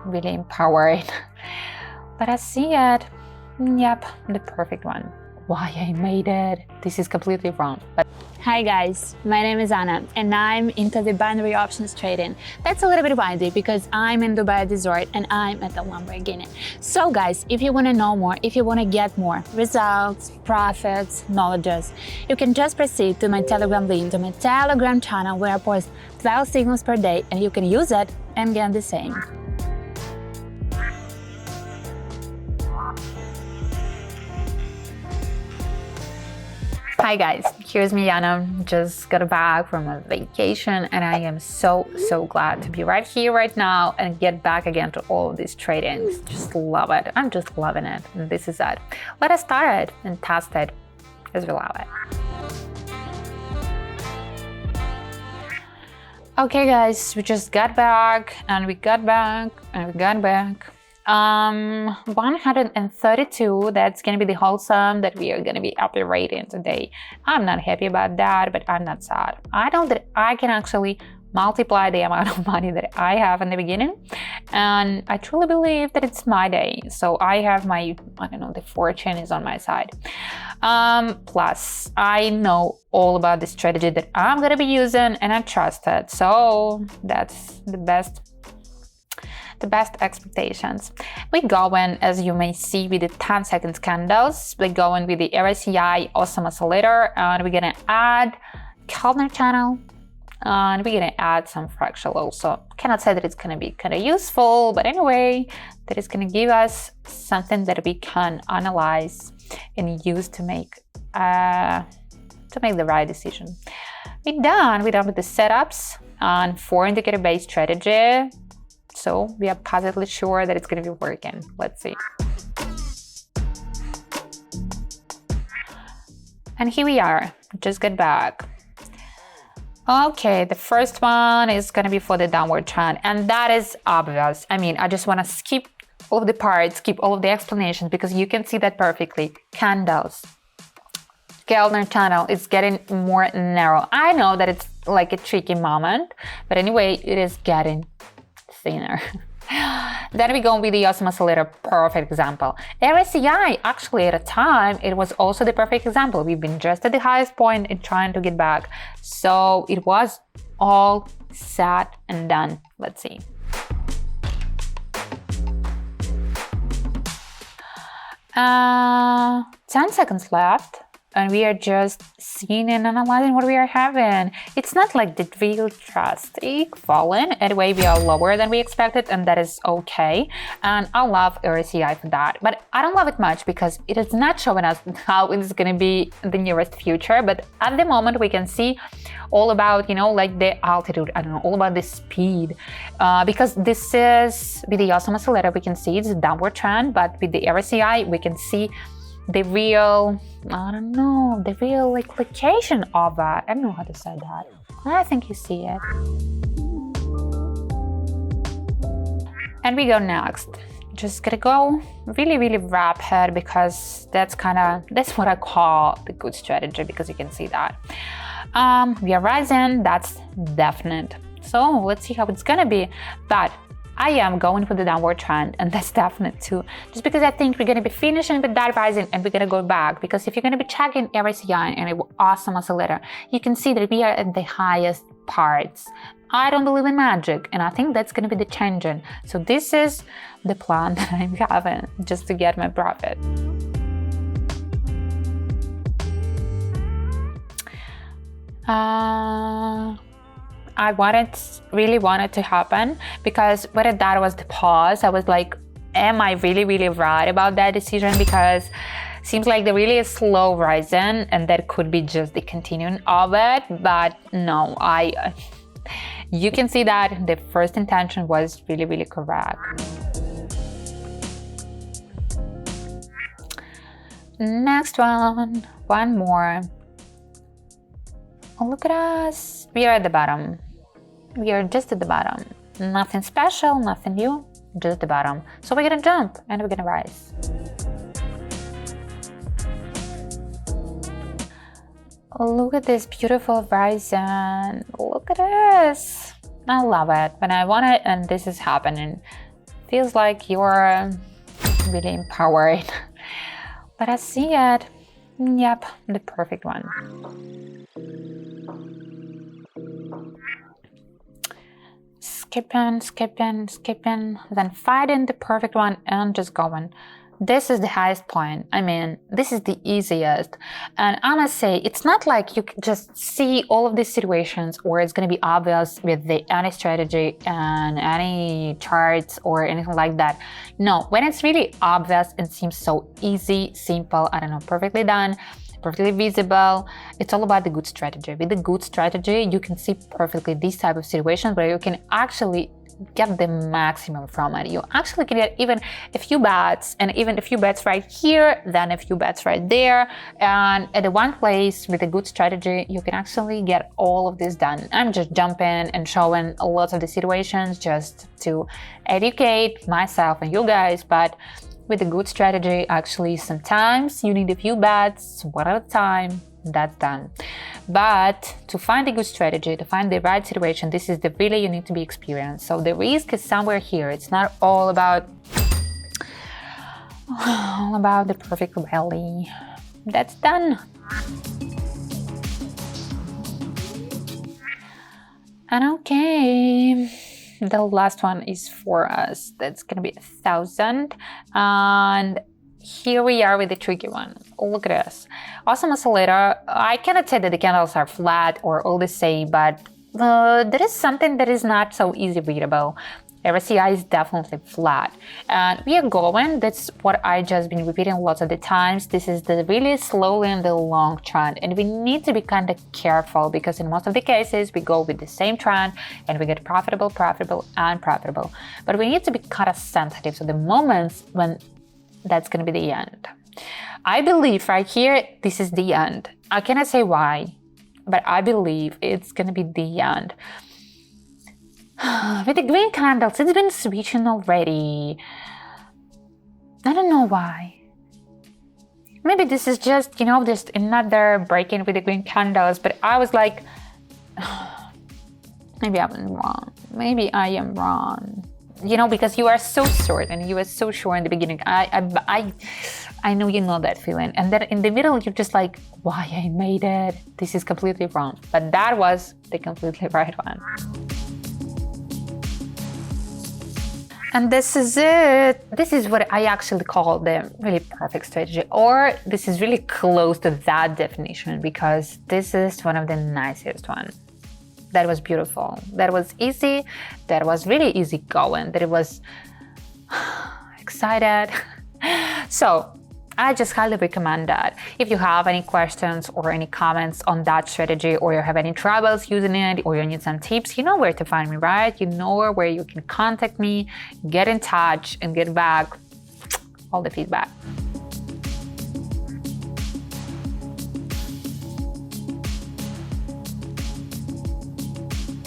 really empowering. But I see it. Yep, the perfect one. Why I made it? This is completely wrong. But hi guys, my name is Anna and I'm into the binary options trading. That's a little bit windy because I'm in Dubai Resort and I'm at the Lamborghini. So guys, if you want to know more, if you want to get more results, profits, knowledges, you can just proceed to my Telegram link, to my Telegram channel where I post 12 signals per day and you can use it and get the same. hi guys, here's me, Anna. Just got back from a vacation and I am so glad to be right here right now and get back again to all of these tradings. Just love it. I'm just loving it. And this is it. Let us start it and test it as we love it. Okay guys, we just got back and we got back and we got back. 132, that's gonna be the whole sum that we are gonna be operating today. I'm not happy about that, but I'm not sad. I know that I can actually multiply the amount of money that I have in the beginning, and I truly believe that it's my day. So I have my, I don't know, the fortune is on my side. Plus I know all about the strategy that I'm gonna be using and I trust it. So that's the best expectations. We go in, as you may see, with the 10-second candles. We're going with the RSI awesome oscillator, and we're gonna add Kellner channel, and we're gonna add some fractal also. Cannot say that it's gonna be kind of useful, but anyway, that is gonna give us something that we can analyze and use to make the right decision. We're done with the setups on 4 indicator based strategy. So we are positively sure that it's going to be working. Let's see. And here we are, just got back. Okay, the first one is going to be for the downward trend, and that is obvious. I mean, I just want to skip all of the parts, skip all of the explanations, because you can see that perfectly. Candles. Kellner channel is getting more narrow. I know that it's like a tricky moment, but anyway, it is getting thinner. Then we go with the awesome oscillator, perfect example. RSI, actually at a time, it was also the perfect example. We've been just at the highest point and trying to get back. So it was all set and done. Let's see. Uh, 10 seconds left. And we are just seeing and analyzing what we are having. It's not like the real drastic falling. Anyway, we are lower than we expected, and that is okay. And I love RSI for that. But I don't love it much because it is not showing us how it's going to be in the nearest future. But at the moment, we can see all about, you know, like the altitude. I don't know, all about the speed. Because this is, with the awesome oscillator, we can see it's a downward trend. But with the RSI, we can see the real, I don't know, the real like location of it. I don't know how to say that. I think you see it. And we go next. Just gotta go really rapid because that's what I call the good strategy, because you can see that. We are rising, that's definite. So let's see how it's gonna be. But I am going for the downward trend, and that's definite too. Just because I think we're going to be finishing with that rising and we're going to go back. Because if you're going to be checking RSI and an awesome oscillator, you can see that we are at the highest parts. I don't believe in magic, and I think that's going to be the changing. So this is the plan that I'm having just to get my profit. I really wanted to happen, because what that was the pause. I was like, am I really right about that decision? Because it seems like the really slow rising, and that could be just the continuing of it. But no, you can see that the first intention was really correct. Next one more. Oh, look at us. We are at the bottom. We are just at the bottom. Nothing special, nothing new, just the bottom. So we're gonna jump and we're gonna rise. Look at this beautiful rising. Look at this. I love it. When I want it, and this is happening. feels like you're really empowered. But I see it. Yep, the perfect one. Skipping, skipping, skipping, then finding the perfect one and just going. This is the highest point. I mean, this is the easiest. And I must say, it's not like you can just see all of these situations where it's going to be obvious with any strategy and any charts or anything like that. No, when it's really obvious and seems so easy, simple, I don't know, perfectly done, perfectly visible, it's all about the good strategy. With the good strategy, you can see perfectly these type of situations where you can actually get the maximum from it. You actually can get even a few bets, and even a few bets right here, then a few bets right there. And at the one place with a good strategy, you can actually get all of this done. I'm just jumping and showing lots of the situations just to educate myself and you guys, but with a good strategy, actually, sometimes you need a few bets, one at a time, that's done. But to find a good strategy, to find the right situation, this is the really you need to be experienced. So the risk is somewhere here. It's not all about the perfect rally. That's done. And okay, the last one is for us. That's gonna be 1,000. And here we are with the tricky one. Look at this. Awesome oscillator. I cannot say that the candles are flat or all the same, but there is something that is not so easy readable. RSI is definitely flat. And we are going, that's what I just been repeating lots of the times. This is the really slowly in the long trend. And we need to be kind of careful because in most of the cases, we go with the same trend and we get profitable, and profitable. But we need to be kind of sensitive to the moments when that's going to be the end. I believe right here, this is the end. I cannot say why, but I believe it's going to be the end. With the green candles, it's been switching already. I don't know why. Maybe this is just, just another break-in with the green candles, but I was like, maybe I'm wrong. Maybe I am wrong. Because you are so short and you were so sure in the beginning. I know you know that feeling. And then in the middle, you're just like, why I made it? This is completely wrong. But that was the completely right one. And this is it. This is what I actually call the really perfect strategy, or this is really close to that definition because this is one of the nicest ones. That was beautiful. That was easy. That was really easy going. That it was excited. So I just highly recommend that. If you have any questions or any comments on that strategy, or you have any troubles using it, or you need some tips, you know where to find me, right? You know where you can contact me, get in touch, and get back all the feedback.